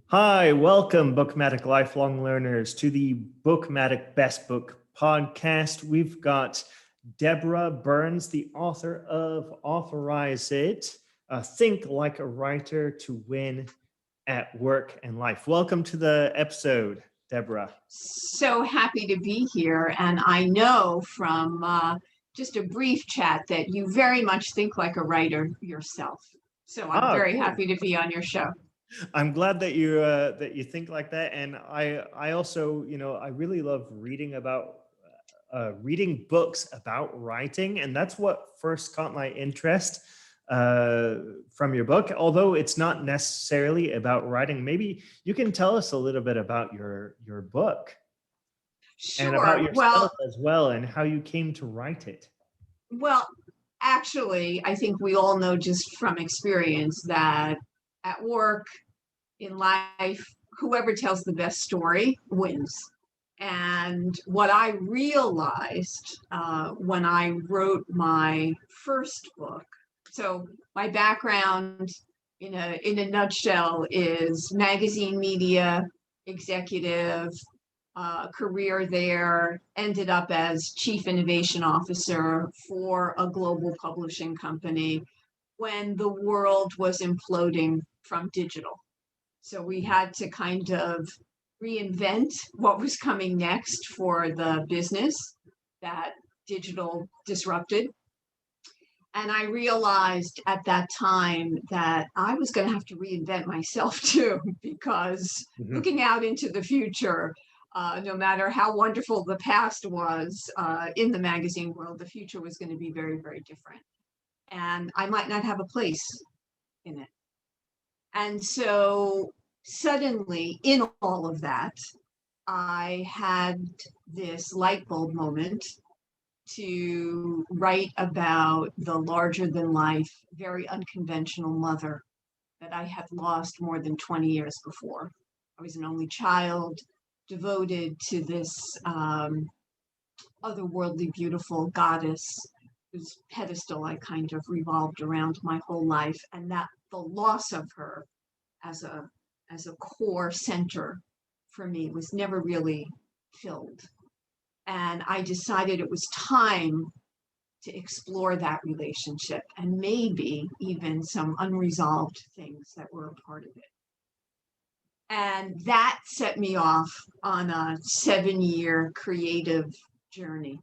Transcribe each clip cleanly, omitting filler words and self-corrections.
Hi, welcome, Bookmatic lifelong learners, to the Bookmatic Best Book podcast. We've got Deborah Burns, the author of Authorize It, Think Like a Writer to Win at Work and Life. Welcome to the episode, Deborah. So happy to be here. And I know from just a brief chat that you very much think like a writer yourself. So I'm very Cool. happy to be on your show. I'm glad that you think like that, and I also I really love reading books about writing, and that's what first caught my interest from your book. Although it's not necessarily about writing, maybe you can tell us a little bit about your book and about Sure. yourself as well, and how you came to write it. Well, actually, I think we all know just from experience that at work, in life, whoever tells the best story wins. And what I realized when I wrote my first book, so my background in a nutshell is magazine media executive, career there, ended up as chief innovation officer for a global publishing company when the world was imploding from digital. So we had to kind of reinvent what was coming next for the business that digital disrupted. And I realized at that time that I was going to have to reinvent myself too, because looking out into the future, no matter how wonderful the past was in the magazine world, the future was going to be very, very different. And I might not have a place in it. And so suddenly, in all of that, I had this light bulb moment to write about the larger than life, very unconventional mother that I had lost more than 20 years before. I was an only child, devoted to this otherworldly, beautiful goddess whose pedestal I kind of revolved around my whole life, and that the loss of her as a core center for me was never really filled. And I decided it was time to explore that relationship and maybe even some unresolved things that were a part of it. And that set me off on a 7-year creative journey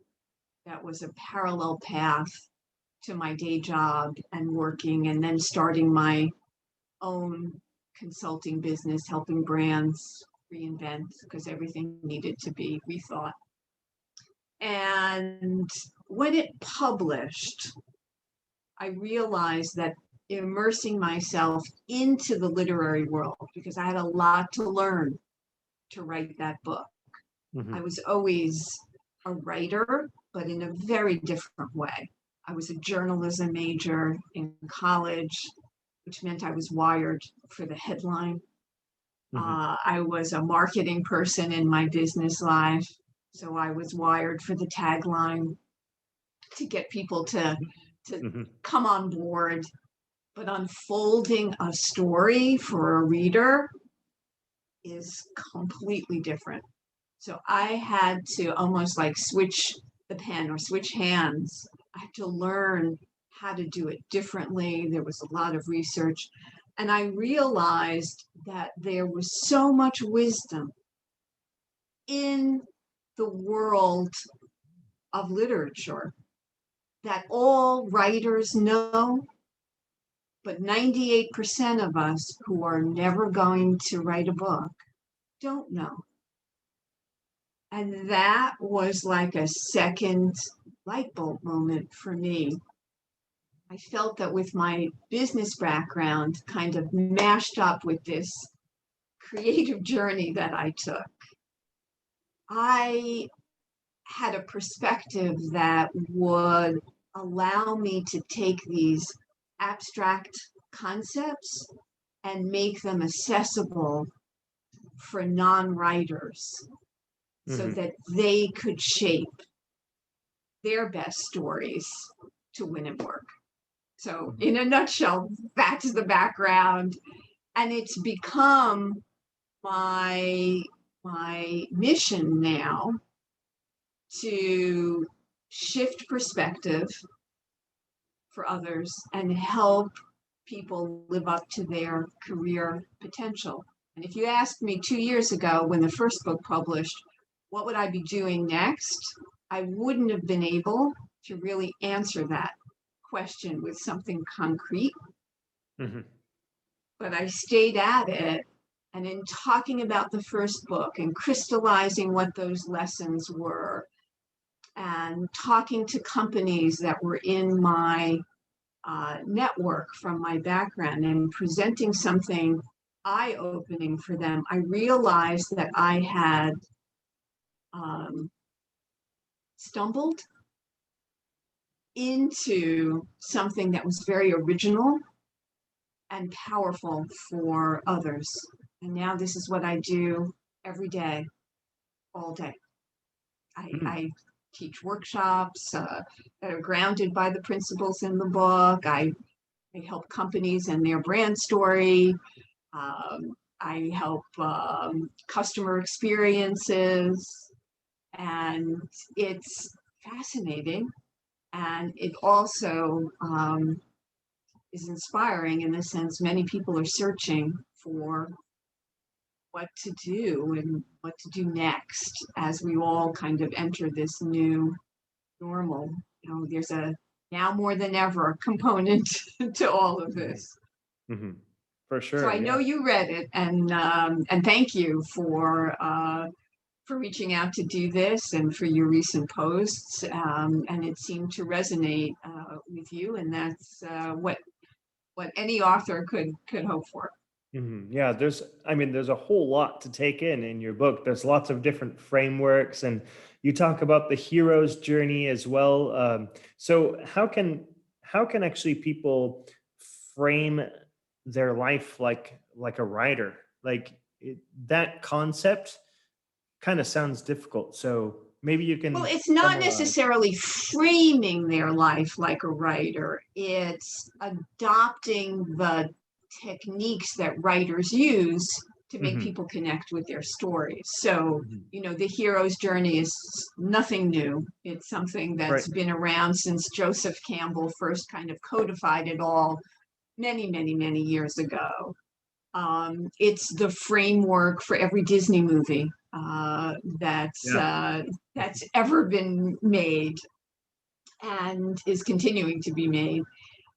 that was a parallel path to my day job and working, and then starting my own consulting business, helping brands reinvent because everything needed to be rethought. And when it published, I realized that immersing myself into the literary world, because I had a lot to learn to write that book. I was always a writer, but in a very different way. I was a journalism major in college, which meant I was wired for the headline. I was a marketing person in my business life, so I was wired for the tagline to get people to come on board. But unfolding a story for a reader is completely different. So I had to almost like switch the pen or switch hands. I had to learn how to do it differently. There was a lot of research. And I realized that there was so much wisdom in the world of literature that all writers know, but 98% of us who are never going to write a book don't know. And that was like a second light bulb moment for me. I felt that with my business background kind of mashed up with this creative journey that I took, I had a perspective that would allow me to take these abstract concepts and make them accessible for non-writers so that they could shape their best stories to win at work. So in a nutshell, that's the background. And it's become my mission now to shift perspective for others and help people live up to their career potential. And if you asked me 2 years ago when the first book published, what would I be doing next? I wouldn't have been able to really answer that question with something concrete. Mm-hmm. But I stayed at it. And in talking about the first book and crystallizing what those lessons were, and talking to companies that were in my network from my background and presenting something eye-opening for them, I realized that I had stumbled into something that was very original and powerful for others. And now this is what I do every day, all day. I teach workshops that are grounded by the principles in the book. I help companies and their brand story. I help customer experiences. And it's fascinating. And it also is inspiring in the sense many people are searching for what to do and what to do next as we all kind of enter this new normal. There's a now more than ever component to all of this. Mm-hmm. For sure. So I know you read it, and thank you for reaching out to do this and for your recent posts. And it seemed to resonate with you, and that's what any author could hope for. Mm-hmm. Yeah, there's a whole lot to take in your book. There's lots of different frameworks, and you talk about the hero's journey as well. So how can actually people frame their life like a writer? That concept kind of sounds difficult. So maybe you can. Well, it's not summarize. necessarily framing their life like a writer. It's adopting the techniques that writers use to make people connect with their stories. So, the hero's journey is nothing new. It's something that's been around since Joseph Campbell first kind of codified it all many, many, many years ago. It's the framework for every Disney movie that's ever been made and is continuing to be made.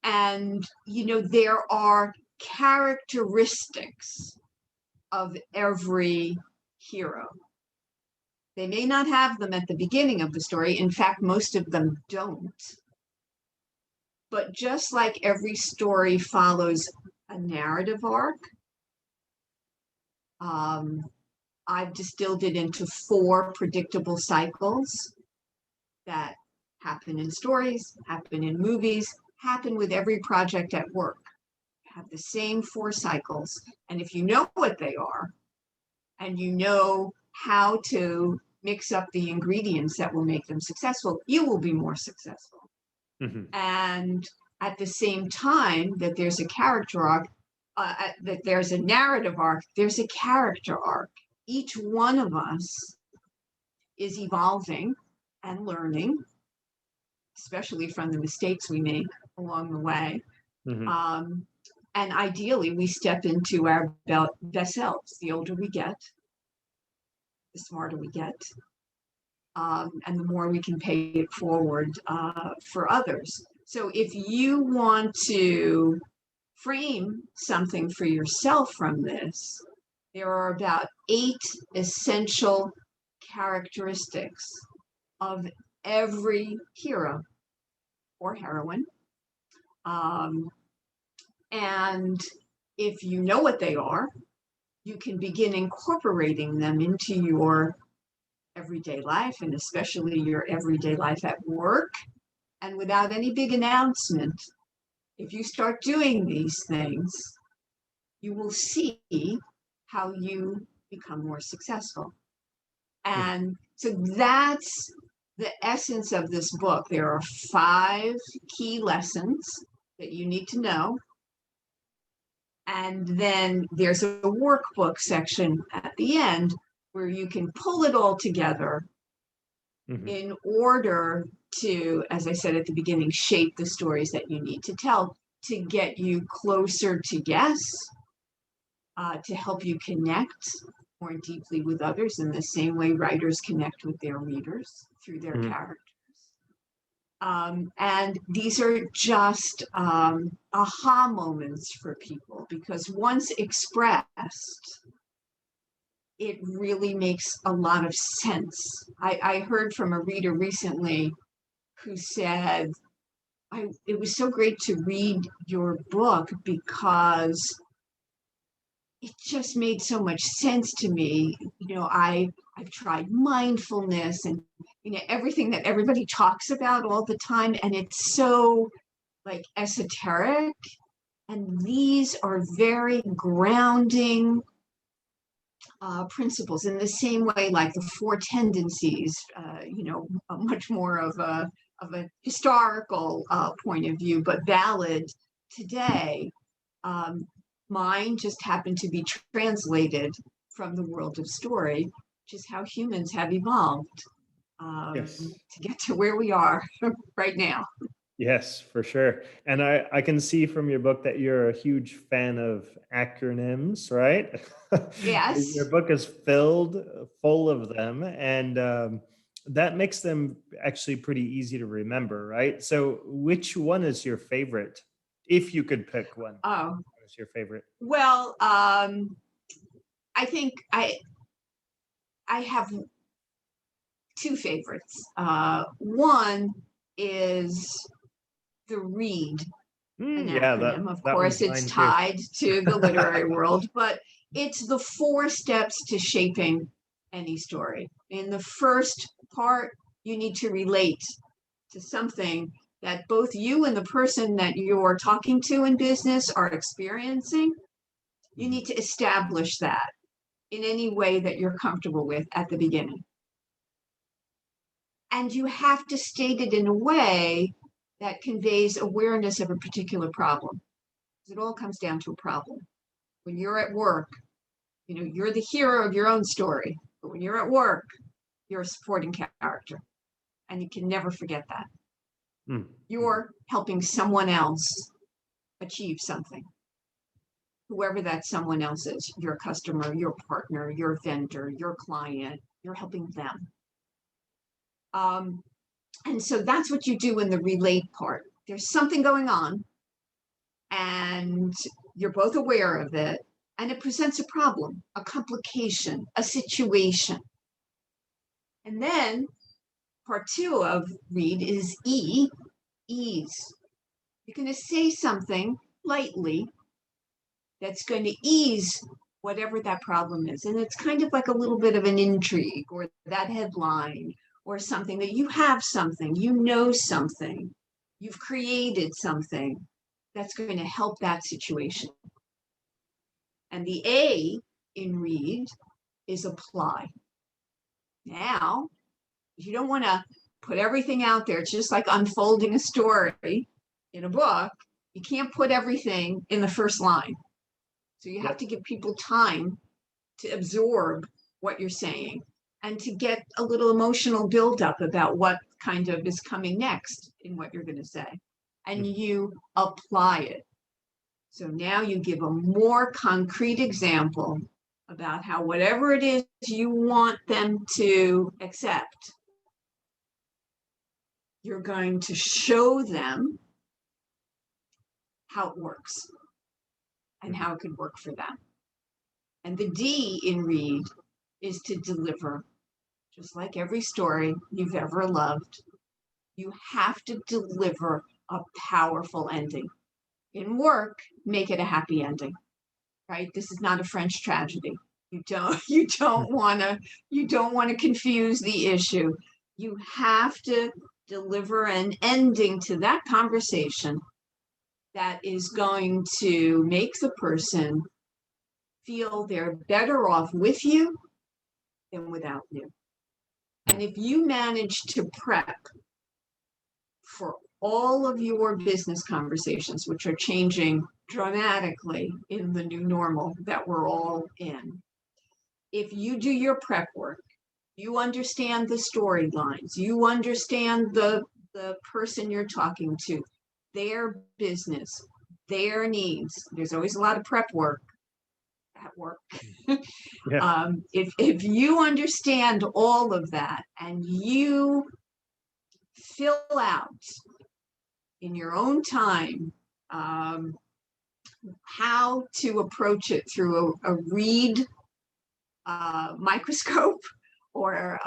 And, there are characteristics of every hero. They may not have them at the beginning of the story. In fact, most of them don't. But just like every story follows a narrative arc, I've distilled it into 4 predictable cycles that happen in stories, happen in movies, happen with every project at work. Have the same 4 cycles. And if you know what they are, and you know how to mix up the ingredients that will make them successful, you will be more successful. Mm-hmm. And at the same time that there's a character arc, that there's a narrative arc, there's a character arc. Each one of us is evolving and learning, especially from the mistakes we make along the way. Mm-hmm. And ideally, we step into our best selves. The older we get, the smarter we get, and the more we can pay it forward for others. So if you want to frame something for yourself from this, there are about 8 essential characteristics of every hero or heroine. And if you know what they are, you can begin incorporating them into your everyday life, and especially your everyday life at work. And without any big announcement, if you start doing these things, you will see how you become more successful. And so that's the essence of this book. There are 5 key lessons that you need to know. And then there's a workbook section at the end where you can pull it all together in order to, as I said at the beginning, shape the stories that you need to tell to get you closer to guests, to help you connect more deeply with others in the same way writers connect with their readers through their characters. And these are just aha moments for people, because once expressed, it really makes a lot of sense. I heard from a reader recently who said, it was so great to read your book because it just made so much sense to me. I've tried mindfulness and everything that everybody talks about all the time, and it's so like esoteric, and these are very grounding principles in the same way like the four tendencies, much more of a historical point of view, but valid today. Mine just happened to be translated from the world of story, which is how humans have evolved to get to where we are right now. Yes, for sure. And I can see from your book that you're a huge fan of acronyms, right? Yes. Your book is full of them, and that makes them actually pretty easy to remember, right? So which one is your favorite? If you could pick one. Oh, What is your favorite? well, I think I have two favorites. One is the READ, an Yeah, acronym. Of that course, one's it's mine too. tied to the literary world, but it's the 4 steps to shaping any story. In the first part, you need to relate to something that both you and the person that you're talking to in business are experiencing. You need to establish that in any way that you're comfortable with at the beginning. And you have to state it in a way that conveys awareness of a particular problem. It all comes down to a problem. When you're at work, you're the hero of your own story. But when you're at work, you're a supporting character. And you can never forget that. You're helping someone else achieve something. Whoever that someone else is, your customer, your partner, your vendor, your client, you're helping them. And so that's what you do in the relate part. There's something going on, and you're both aware of it, and it presents a problem, a complication, a situation. And then part 2 of READ is ease. You're going to say something lightly that's going to ease whatever that problem is. And it's kind of like a little bit of an intrigue, or that headline, or something that you have something, something, you've created something that's going to help that situation. And the A in READ is apply. Now, if you don't want to put everything out there, it's just like unfolding a story in a book. You can't put everything in the first line. So you have to give people time to absorb what you're saying and to get a little emotional buildup about what kind of is coming next in what you're going to say. And you apply it. So now you give a more concrete example about how whatever it is you want them to accept, you're going to show them how it works and how it could work for them. And the D in READ is to deliver. Just like every story you've ever loved, you have to deliver a powerful ending. In work, make it a happy ending, right? This is not a French tragedy. You don't want to confuse the issue. You have to deliver an ending to that conversation that is going to make the person feel they're better off with you than without you. And if you manage to prep for all of your business conversations, which are changing dramatically in the new normal that we're all in, if you do your prep work, you understand the storylines, you understand the person you're talking to, their business, their needs. There's always a lot of prep work at work. Yeah. If you understand all of that and you fill out in your own time how to approach it through a read microscope or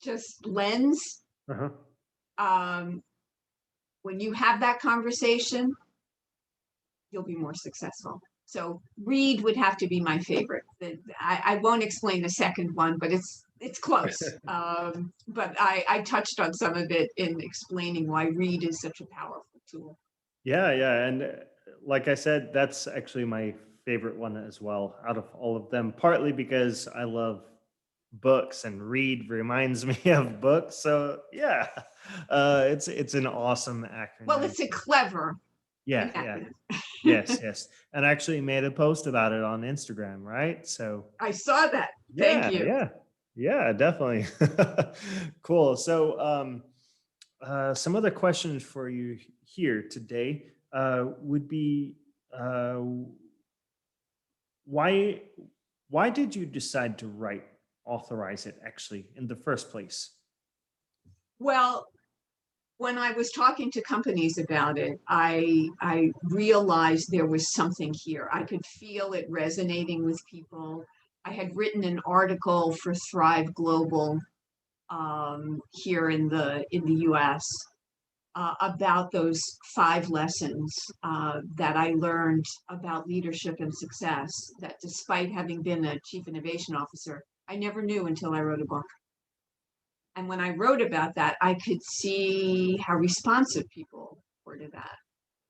just lens, Uh-huh. when you have that conversation, you'll be more successful. So read would have to be my favorite. I won't explain the second one, but it's close. But I touched on some of it in explaining why read is such a powerful tool. Yeah, yeah. And like I said, that's actually my favorite one as well out of all of them, partly because I love books and read reminds me of books. So yeah, it's an awesome acronym. Well, it's a clever Yeah, yeah. Yes, yes. And I actually made a post about it on Instagram, right? So I saw that. yeah, Thank you. yeah, definitely. Cool. So some other questions for you here today would be why why did you decide to write Authorize It actually in the first place? Well, when I was talking to companies about it, I realized there was something here. I could feel it resonating with people. I had written an article for Thrive Global here in the U.S. About those 5 lessons that I learned about leadership and success. That despite having been a chief innovation officer, I never knew until I wrote a book. And when I wrote about that, I could see how responsive people were to that.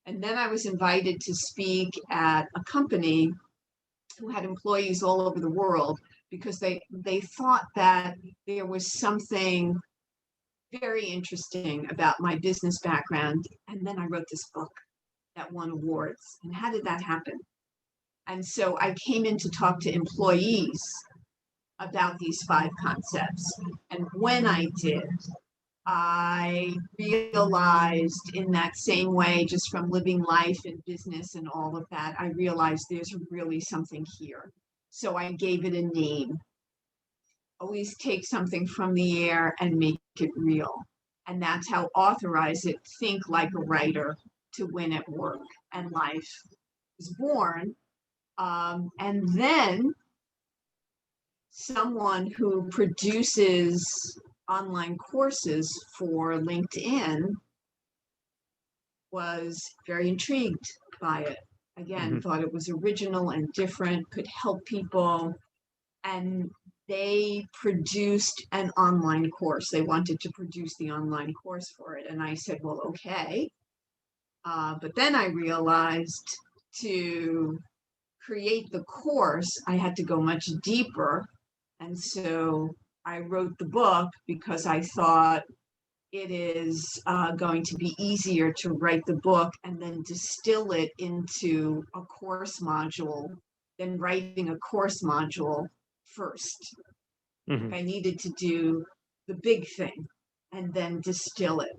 And then I was invited to speak at a company who had employees all over the world because they thought that there was something very interesting about my business background. And then I wrote this book that won awards. And how did that happen? And so I came in to talk to employees about these 5 concepts. And when I did, I realized in that same way, just from living life and business and all of that, I realized there's really something here. So I gave it a name. Always take something from the air and make it real. And that's how Authorize It, think like a writer to win at work and life was born. And then someone who produces online courses for LinkedIn was very intrigued by it. Again, thought it was original and different, could help people. And they produced an online course. They wanted to produce the online course for it. And I said, well, okay. But then I realized to create the course, I had to go much deeper. And so I wrote the book because I thought it is going to be easier to write the book and then distill it into a course module than writing a course module first. I needed to do the big thing and then distill it.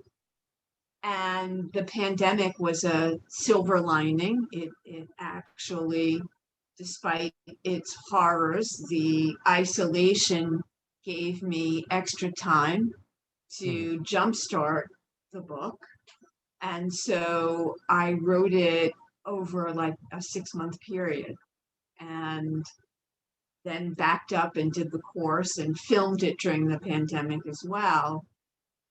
And the pandemic was a silver lining. It actually, despite its horrors, the isolation gave me extra time to jumpstart the book. And so I wrote it over like a 6-month period and then backed up and did the course and filmed it during the pandemic as well.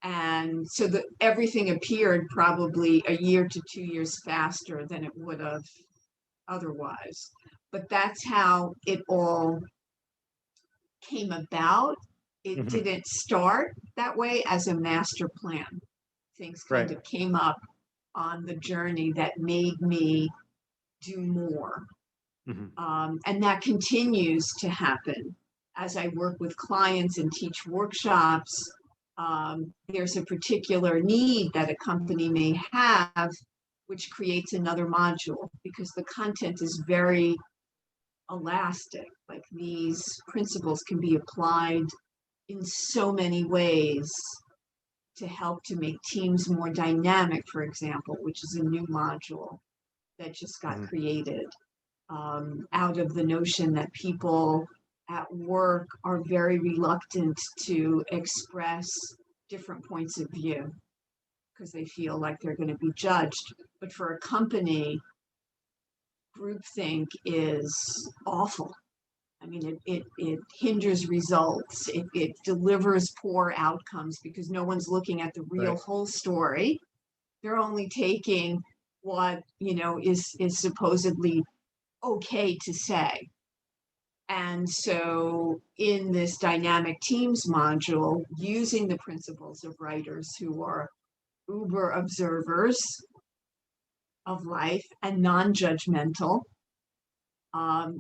And so everything appeared probably a year to 2 years faster than it would have otherwise. But that's how it all came about. It didn't start that way as a master plan. Things kind of came up on the journey that made me do more. And that continues to happen as I work with clients and teach workshops. there's a particular need that a company may have, which creates another module because the content is very elastic. Like these principles can be applied in so many ways to help to make teams more dynamic, for example, which is a new module that just got created out of the notion that people at work are very reluctant to express different points of view because they feel like they're going to be judged. But for a company, groupthink is awful. I mean, it hinders results. It delivers poor outcomes because no one's looking at the real whole story. They're only taking what, is supposedly okay to say. And so in this dynamic teams module, using the principles of writers who are uber observers of life and non-judgmental,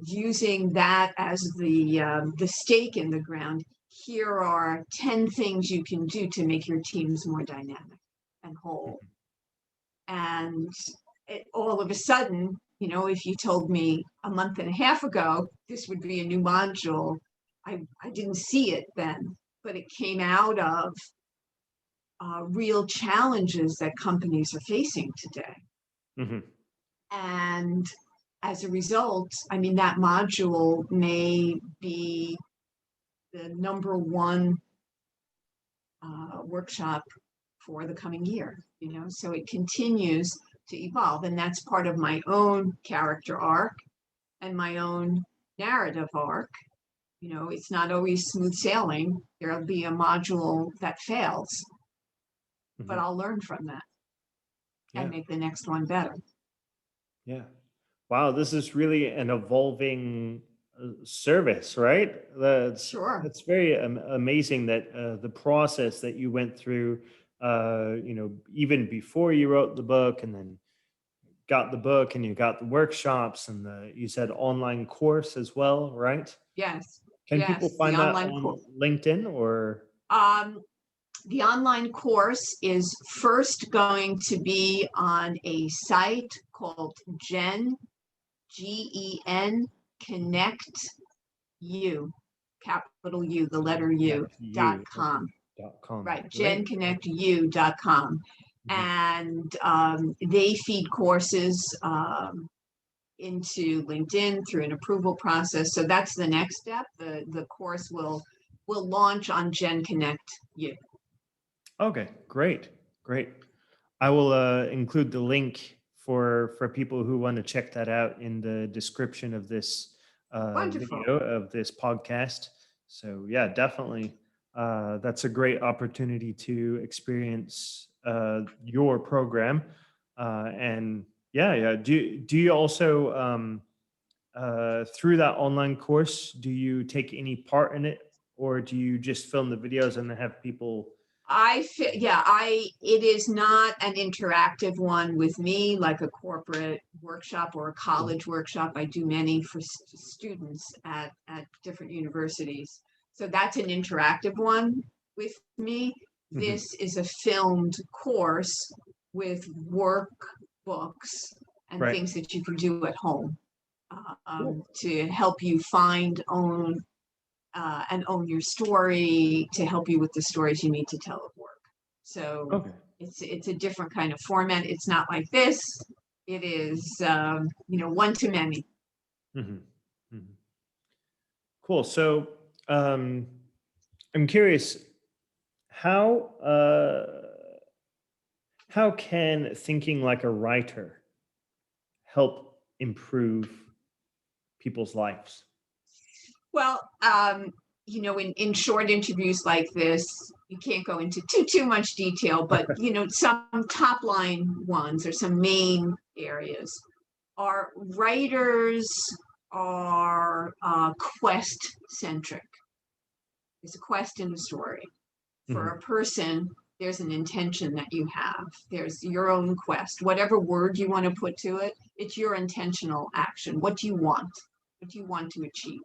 using that as the stake in the ground, here are 10 things you can do to make your teams more dynamic and whole. And all of a sudden, if you told me a month and a half ago, this would be a new module, I didn't see it then, but it came out of real challenges that companies are facing today. And as a result, I mean, that module may be the number one workshop for the coming year, so it continues to evolve. And that's part of my own character arc and my own narrative arc. It's not always smooth sailing. There'll be a module that fails, but I'll learn from that and make the next one better. Yeah. Wow, this is really an evolving service, right? Sure. It's very amazing that the process that you went through, even before you wrote the book, and then got the book, and you got the workshops, and you said online course as well, right? Yes. Can people find that on LinkedIn or? The online course is first going to be on a site called Gen, Gen, Connect U, capital U, the letter U, .com. Right, GenConnectU.com. And they feed courses into LinkedIn through an approval process. So that's the next step. The course will launch on Gen Connect U. Okay, great. I will include the link for people who want to check that out in the description of this video of this podcast. So yeah, definitely. That's a great opportunity to experience your program. And yeah. Do you also through that online course, do you take any part in it, or do you just film the videos and have people? It is not an interactive one with me like a corporate workshop or a college workshop. I do many for students at different universities. So that's an interactive one with me. This is a filmed course with workbooks and things that you can do at home to help you find, own, and own your story, to help you with the stories you need to tell at work. So it's a different kind of format. It's not like this. It is, one to many. Cool. So I'm curious, how can thinking like a writer help improve people's lives? Well, in short interviews like this, you can't go into too much detail, but some top line ones or some main areas are writers are quest centric. There's a quest in the story. For a person, there's an intention that you have. There's your own quest. Whatever word you want to put to it, it's your intentional action. What do you want? What do you want to achieve?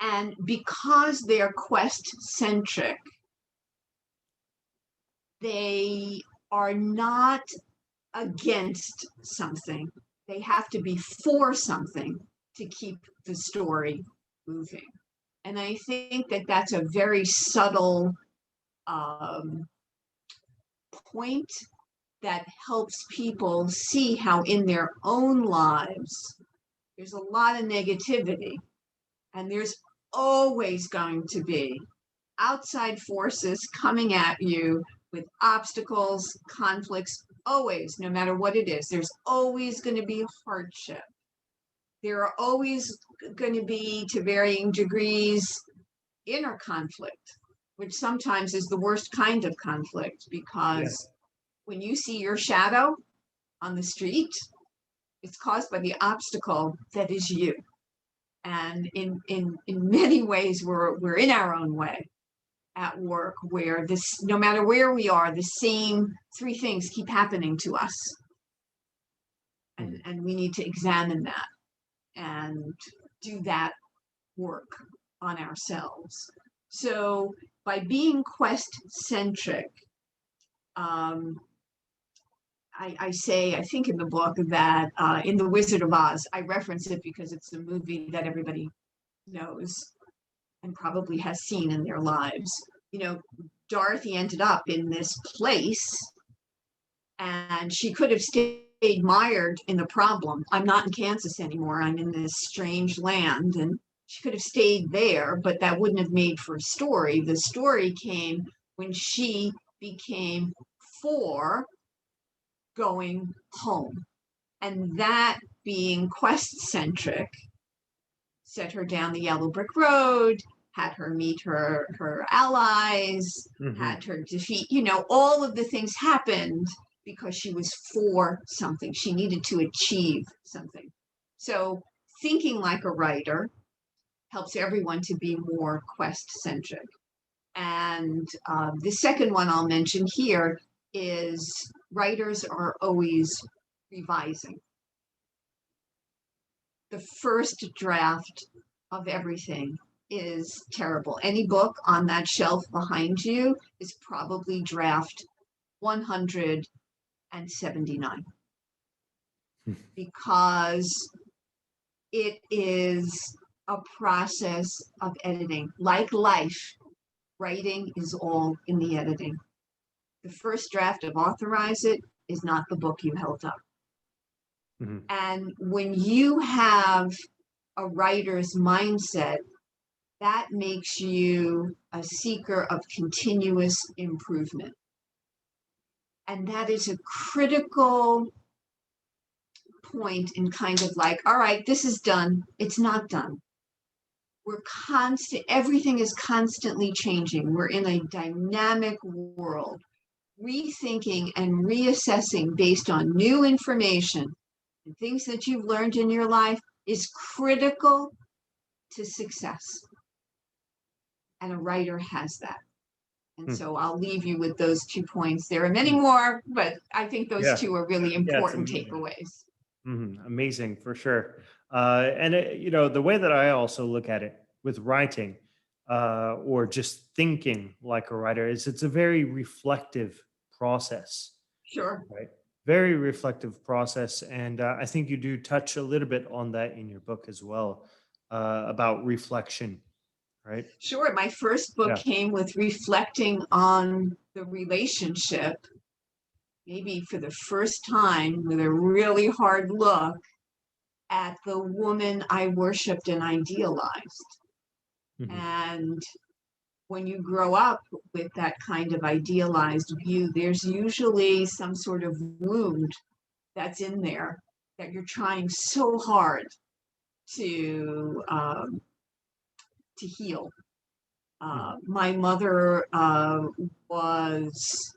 And because they're quest-centric, they are not against something. They have to be for something to keep the story moving. And I think that that's a very subtle point that helps people see how in their own lives there's a lot of negativity, and there's always going to be outside forces coming at you with obstacles, conflicts, always, no matter what it is. There's always going to be hardship. There are always going to be, to varying degrees, inner conflict, which sometimes is the worst kind of conflict, because when you see your shadow on the street, it's caused by the obstacle that is you. And in many ways, we're in our own way at work, where this, no matter where we are, the same three things keep happening to us. And we need to examine that and do that work on ourselves. So by being quest-centric, I say, I think in the book that in The Wizard of Oz, I reference it because it's a movie that everybody knows and probably has seen in their lives. You know, Dorothy ended up in this place, and she could have stayed mired in the problem. I'm not in Kansas anymore. I'm in this strange land. And she could have stayed there, but that wouldn't have made for a story. The story came when she became for going home. And that, being quest-centric, set her down the yellow brick road, had her meet her allies, had her defeat, you know, all of the things happened because she was for something. She needed to achieve something. So thinking like a writer helps everyone to be more quest-centric. And the second one I'll mention here is writers are always revising. The first draft of everything is terrible. Any book on that shelf behind you is probably draft 179 because it is a process of editing. Like life, writing is all in the editing. The first draft of Authorize It is not the book you held up. And when you have a writer's mindset, that makes you a seeker of continuous improvement. And that is a critical point in kind of like, all right, this is done. It's not done. Everything is constantly changing. We're in a dynamic world. Rethinking and reassessing based on new information and things that you've learned in your life is critical to success. And a writer has that. And so I'll leave you with those 2 points. There are many more, but I think those two are really important takeaways. Amazing, for sure. And you know, the way that I also look at it with writing or just thinking like a writer is it's a very reflective process. Sure. Right. Very reflective process. And I think you do touch a little bit on that in your book as well, about reflection, right? Sure. My first book came with reflecting on the relationship, maybe for the first time, with a really hard look at the woman I worshipped and idealized. And when you grow up with that kind of idealized view, there's usually some sort of wound that's in there that you're trying so hard to heal. My mother was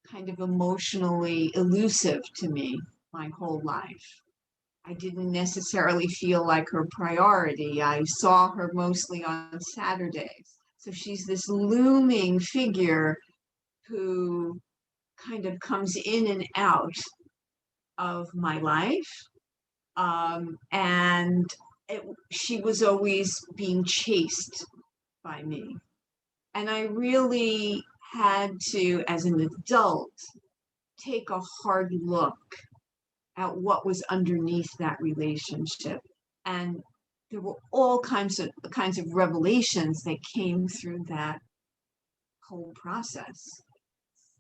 kind of emotionally elusive to me my whole life. I didn't necessarily feel like her priority. I saw her mostly on Saturdays. So she's this looming figure who kind of comes in and out of my life. And she was always being chased by me. And I really had to, as an adult, take a hard look at what was underneath that relationship. And there were all kinds of revelations that came through that whole process.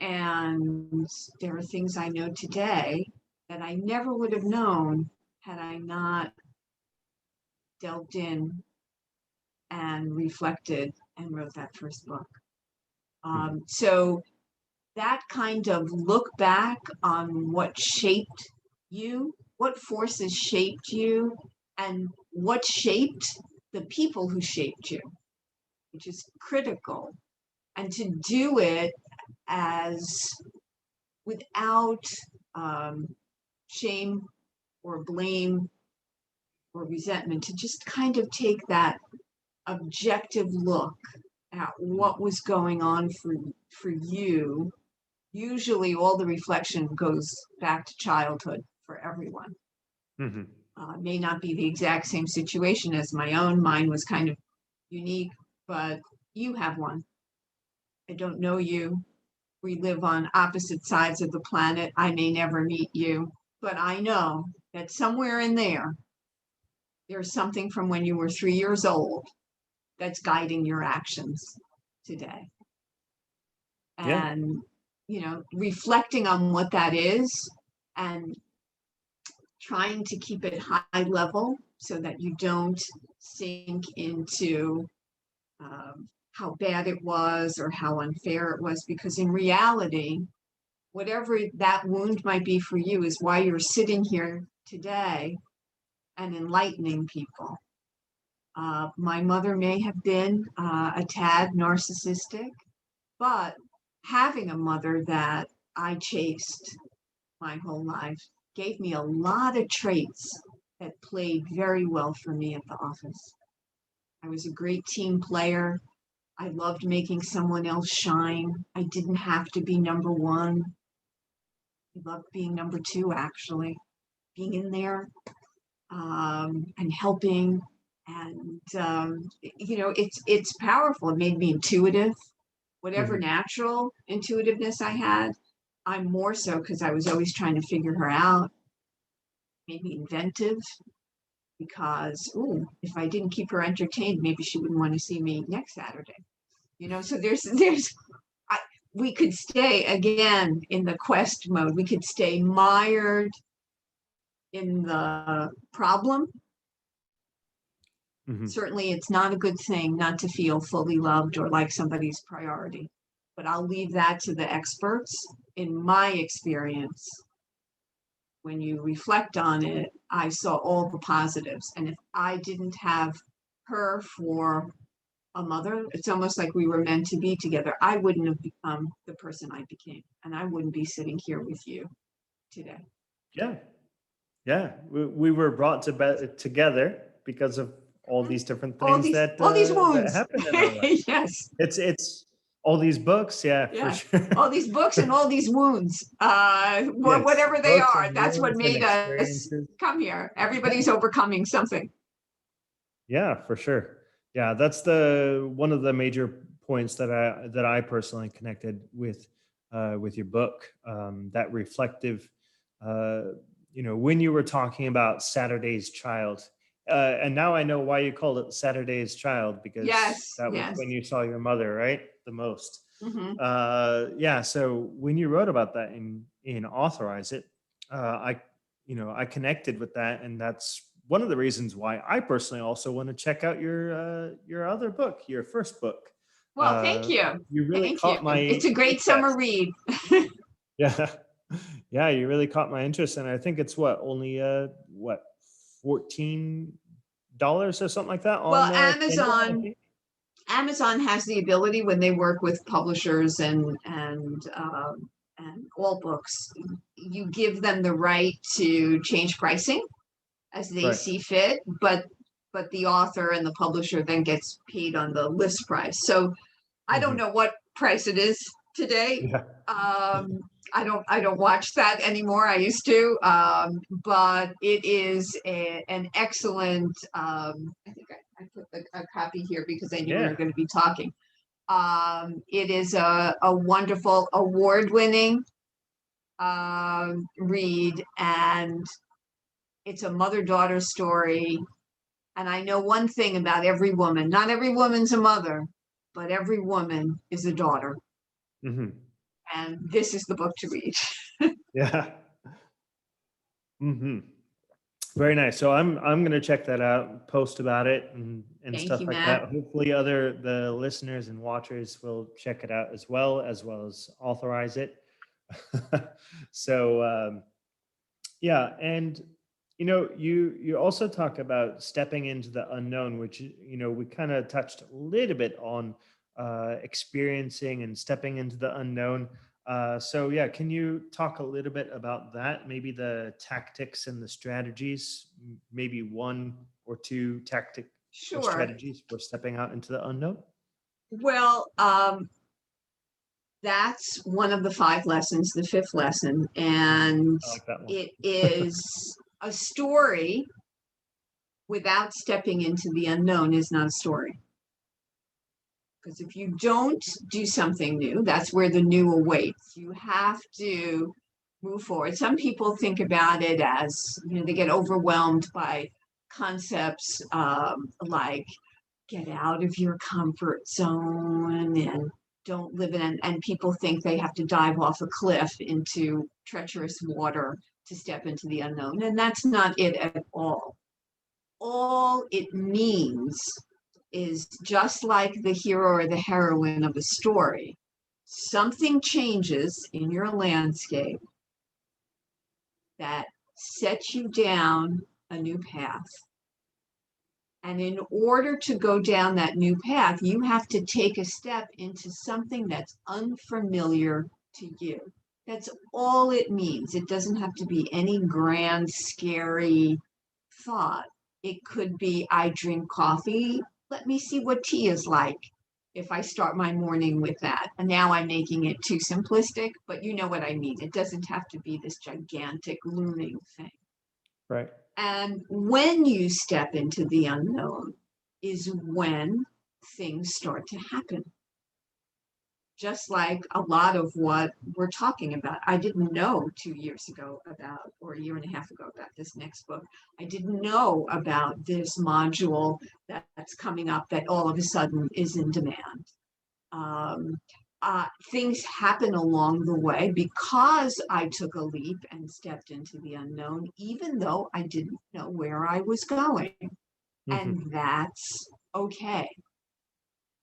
And there are things I know today that I never would have known had I not delved in and reflected and wrote that first book. So that kind of look back on what shaped you, what forces shaped you, and what shaped the people who shaped you, which is critical. And to do it as without shame or blame or resentment, to just kind of take that objective look at what was going on for you. Usually all the reflection goes back to childhood for everyone. May not be the exact same situation as my own. Mine was kind of unique, but you have one. I don't know you. We live on opposite sides of the planet. I may never meet you, but I know that somewhere in there's something from when you were 3 years old that's guiding your actions today. And, reflecting on what that is and trying to keep it high level so that you don't sink into how bad it was or how unfair it was, because in reality, whatever that wound might be for you is why you're sitting here today and enlightening people. My mother may have been a tad narcissistic, but having a mother that I chased my whole life gave me a lot of traits that played very well for me at the office. I was a great team player. I loved making someone else shine. I didn't have to be number one. I loved being number two, actually. Being in there and helping. And, it's powerful. It made me intuitive. Whatever natural intuitiveness I had, I'm more so because I was always trying to figure her out. Made me inventive because, if I didn't keep her entertained, maybe she wouldn't want to see me next Saturday. So we could stay again in the quest mode. We could stay mired in the problem. Certainly, it's not a good thing not to feel fully loved or like somebody's priority, but I'll leave that to the experts. In my experience, when you reflect on it, I saw all the positives. And if I didn't have her for a mother, it's almost like we were meant to be together. I wouldn't have become the person I became, and I wouldn't be sitting here with you today. Yeah. We were brought together because of all these different things all these wounds that happen in our life. Yes, it's all these books, for sure. All these books and all these wounds, whatever they are. That's what made us come here. Everybody's overcoming something. Yeah, for sure. Yeah, that's one of the major points that I personally connected with your book. That reflective, when you were talking about Saturday's Child. And now I know why you called it Saturday's Child, because that was when you saw your mother, right? The most. So when you wrote about that in Authorize It, I connected with that, and that's one of the reasons why I personally also want to check out your other book, your first book. Well, thank you. You really caught my It's a great summer read. Yeah, you really caught my interest, and I think it's only $14 or something like that. Well, Amazon has the ability, when they work with publishers and all books, you give them the right to change pricing as they see fit, but the author and the publisher then gets paid on the list price. So I don't know what price it is today. I don't watch that anymore. I used to, but it is an excellent. I think I put a copy here because I knew we were going to be talking. It is a wonderful award-winning read, and it's a mother-daughter story. And I know one thing about every woman: not every woman's a mother, but every woman is a daughter. Mm-hmm. And this is the book to read. Yeah. Mm-hmm. Very nice. So I'm going to check that out, post about it, and Thank stuff you, like Matt. that. Hopefully, the listeners and watchers will check it out as well as authorize it. So yeah, and you also talk about stepping into the unknown, which we kind of touched a little bit on experiencing and stepping into the unknown. So yeah, can you talk a little bit about that? Maybe the tactics and the strategies, maybe one or two tactic or Sure. strategies for stepping out into the unknown? Well, that's one of the 5 lessons, the 5th lesson, and I like that one. it is a story without stepping into the unknown is not a story. Because if you don't do something new, that's where the new awaits. You have to move forward. Some people think about it as, they get overwhelmed by concepts like get out of your comfort zone and don't live in, and people think they have to dive off a cliff into treacherous water to step into the unknown. And that's not it at all. All it means is, just like the hero or the heroine of a story, something changes in your landscape that sets you down a new path. And in order to go down that new path, you have to take a step into something that's unfamiliar to you. That's all it means. It doesn't have to be any grand, scary thought. It could be, I drink coffee. Let me see what tea is like if I start my morning with that. And now I'm making it too simplistic, but you know what I mean. It doesn't have to be this gigantic looming thing. Right. And when you step into the unknown is when things start to happen. Just like a lot of what we're talking about. I didn't know 2 years ago about, or a year and a half ago, about this next book. I didn't know about this module that's coming up that all of a sudden is in demand. Things happen along the way because I took a leap and stepped into the unknown, even though I didn't know where I was going. Mm-hmm. And that's okay.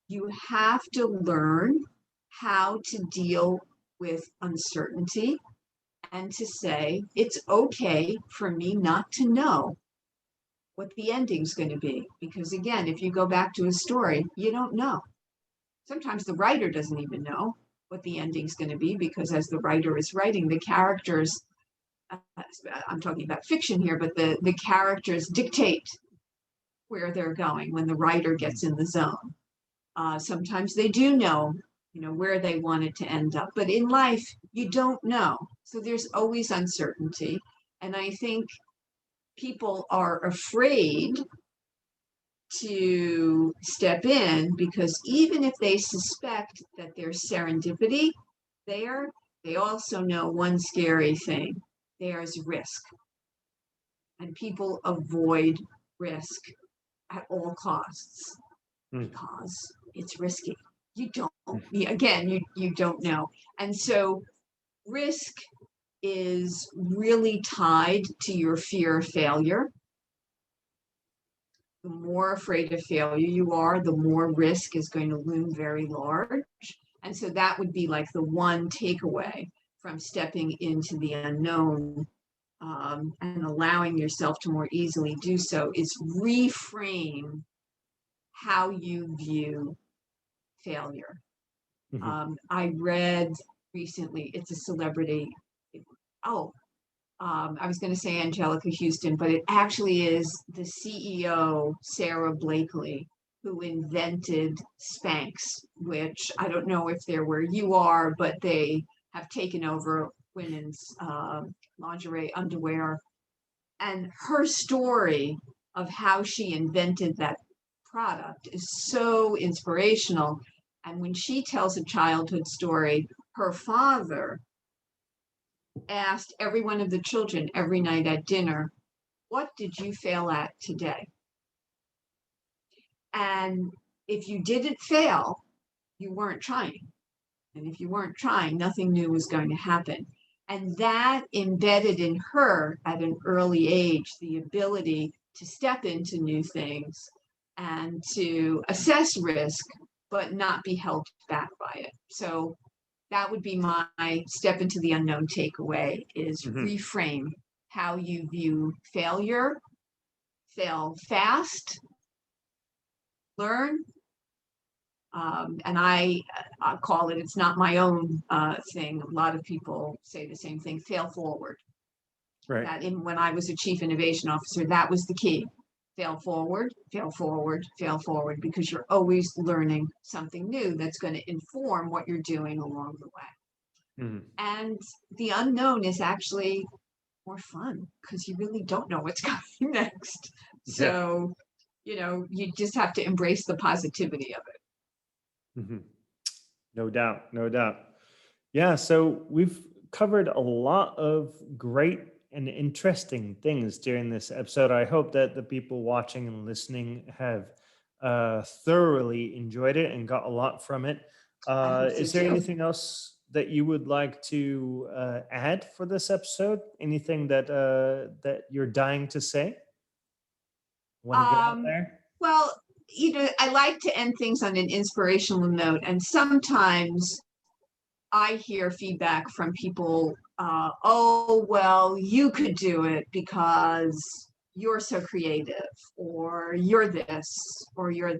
You have to learn how to deal with uncertainty and to say, it's okay for me not to know what the ending's going to be. Because again, if you go back to a story, you don't know. Sometimes the writer doesn't even know what the ending's going to be, because as the writer is writing, the characters, I'm talking about fiction here, but the characters dictate where they're going when the writer gets in the zone. Sometimes they do know, where they want it to end up. But in life, you don't know. So there's always uncertainty. And I think people are afraid to step in because even if they suspect that there's serendipity there, they also know one scary thing: there's risk. And people avoid risk at all costs because it's risky. You don't, again, you don't know. And so risk is really tied to your fear of failure. The more afraid of failure you are, the more risk is going to loom very large. And so that would be like the one takeaway from stepping into the unknown and allowing yourself to more easily do so, is reframe how you view failure. Mm-hmm. I read recently, it's a celebrity. I was going to say Angelica Houston, but it actually is the CEO, Sarah Blakely, who invented Spanx, which I don't know if they're where you are, but they have taken over women's lingerie, underwear, and her story of how she invented that product is so inspirational. And when she tells a childhood story, her father asked every one of the children every night at dinner, "What did you fail at today?" And if you didn't fail, you weren't trying. And if you weren't trying, nothing new was going to happen. And that embedded in her at an early age the ability to step into new things and to assess risk, but not be held back by it. So that would be my step into the unknown takeaway is reframe how you view failure, fail fast, learn. And I call it, it's not my own thing. A lot of people say the same thing, fail forward. Right. That when I was a chief innovation officer, that was the key. Fail forward, fail forward, fail forward, because you're always learning something new that's going to inform what you're doing along the way. And the unknown is actually more fun because you really don't know what's coming next. So, you just have to embrace the positivity of it. No doubt, no doubt. Yeah, so we've covered a lot of great and interesting things during this episode. I hope that the people watching and listening have thoroughly enjoyed it and got a lot from it. Is there anything else that you would like to add for this episode? Anything that that you're dying to say? Want to get out there? Well, I like to end things on an inspirational note. And sometimes I hear feedback from people, oh, well, you could do it because you're so creative, or you're this, or you're.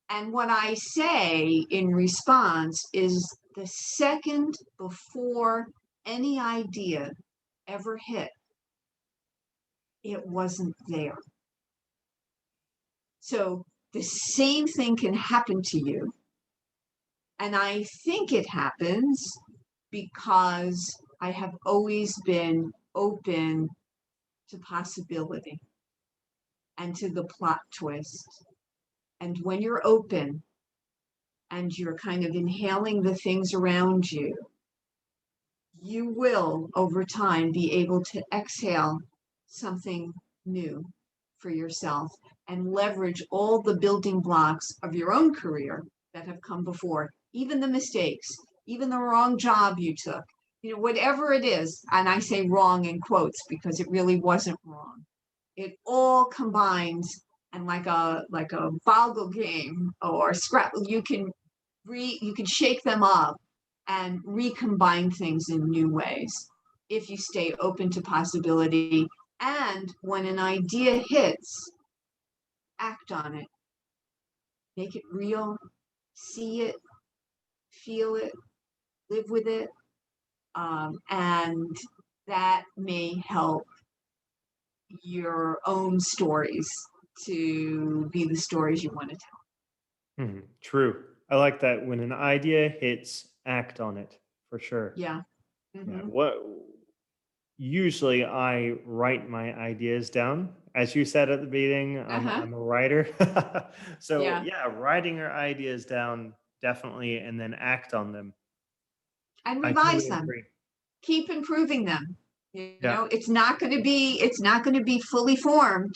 And what I say in response is the second before any idea ever hit, it wasn't there. So the same thing can happen to you. And I think it happens because I have always been open to possibility and to the plot twist. And when you're open and you're kind of inhaling the things around you, you will, over time, be able to exhale something new for yourself and leverage all the building blocks of your own career that have come before, even the mistakes, even the wrong job you took, whatever it is. And I say wrong in quotes because it really wasn't wrong. It all combines, and like a Boggle game or Scrabble, you can shake them up and recombine things in new ways if you stay open to possibility. And when an idea hits, act on it. Make it real, see it, feel it, live with it. And that may help your own stories to be the stories you want to tell. True. I like that. When an idea hits, act on it, for sure. Yeah. Yeah. Usually I write my ideas down. As you said at the beginning, I'm a writer. So yeah, writing your ideas down, definitely, and then act on them. And revise them. Agree. Keep improving them. It's not going to be fully formed.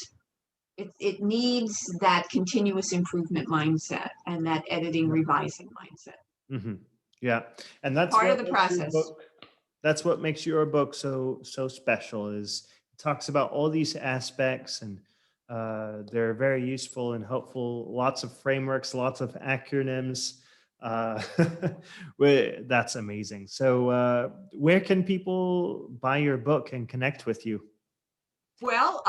It needs that continuous improvement mindset and that editing, revising mindset. Yeah, and that's part of the process. That's what makes your book so special. Is it talks about all these aspects, and they're very useful and helpful. Lots of frameworks, lots of acronyms. That's amazing. So, where can people buy your book and connect with you? Well,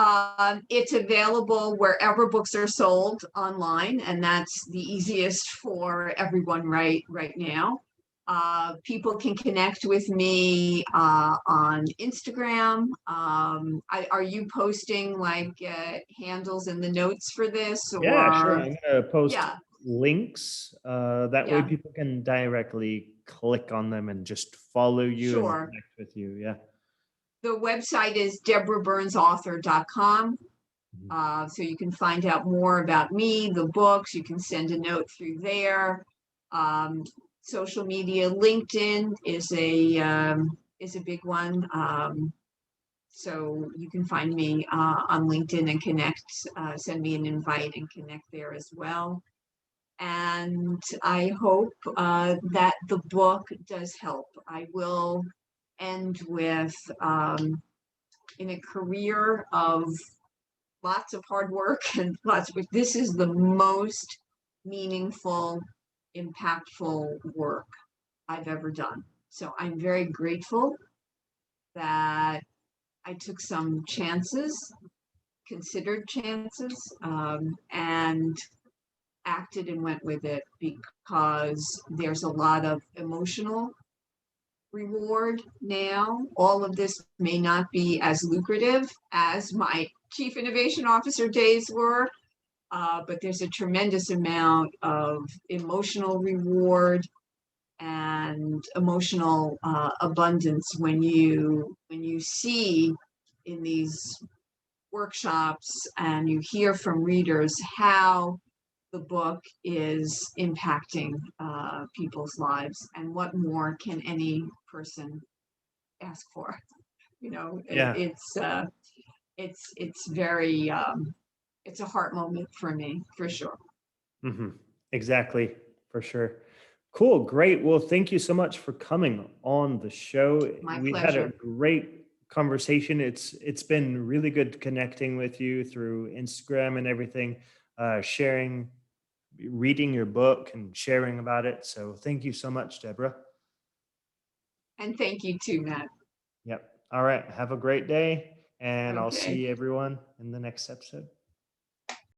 it's available wherever books are sold online, and that's the easiest for everyone right now. People can connect with me on Instagram. Are you posting handles in the notes for this? Or... Yeah, sure. I'm going to post links. That way people can directly click on them and just follow you and Sure. connect with you. Yeah. The website is deborahburnsauthor.com. Mhm. So you can find out more about me, the books. You can send a note through there. Social media, LinkedIn is a big one. So you can find me on LinkedIn and connect. Send me an invite and connect there as well. And I hope that the book does help. I will end with in a career of lots of hard work and this is the most meaningful, impactful work I've ever done. So I'm very grateful that I took some chances, considered chances, and acted and went with it because there's a lot of emotional reward now. All of this may not be as lucrative as my chief innovation officer days were, but there's a tremendous amount of emotional reward and emotional abundance when you see in these workshops and you hear from readers how the book is impacting people's lives, and what more can any person ask for? You know, Yeah. it's very it's a heart moment for me for sure. Hmm. Exactly. For sure. Cool. Great. Well, thank you so much for coming on the show. My We had a pleasure. great conversation. It's been really good connecting with you through Instagram and everything, sharing, reading your book and sharing about it. So thank you so much, Deborah. And thank you too, Matt. Yep. All right. Have a great day, and I'll Okay. see everyone in the next episode.